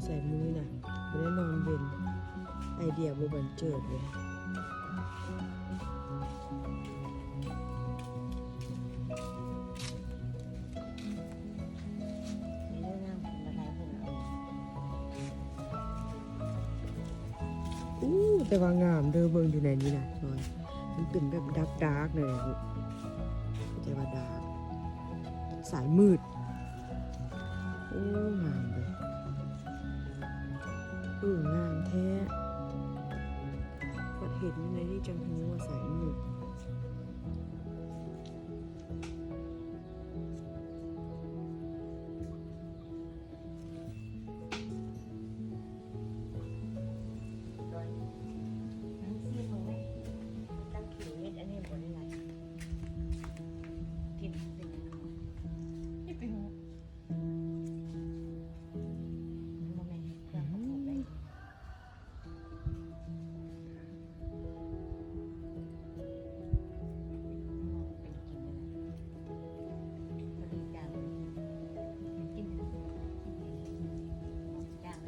ใส่มือน่ะไม่ได้นอนเว้นไอเดียบ่บันเจิดเลยแต่ว่างามเด้อเบิ่งอยู่ในนี้นะจอยมันเป็นแบบดาร์กๆเลยนะแต่ว่าดาร์กสายมืดโอ้งามเลยงามแท้ก็เห็นในที่จังหูว่าสายมืด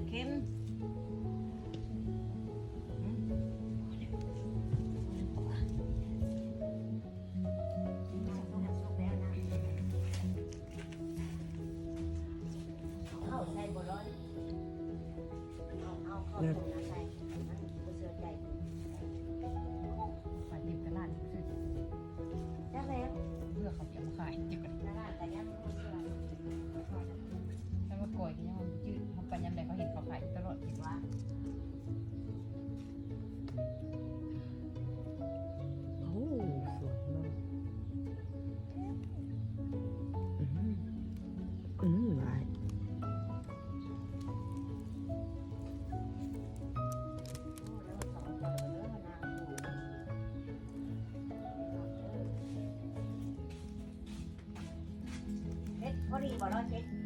เข้มเข้าใส่บ่ร้อนเอาเข้าตรงนั้นใส่มันบ่เสือใจฝากหยิบตลาดซื้อจักแล้วเลือกเขาเก็บมาขายจิกกันตลาดแต่ยังบ่เสือถ้ามาก่อยก็ยังมันจืดมันปันยำใดเขาเห็นเขาขายตลอดเห็นว่าโอ้สวยมากหลายพอดีบ่ร้อยเช็ด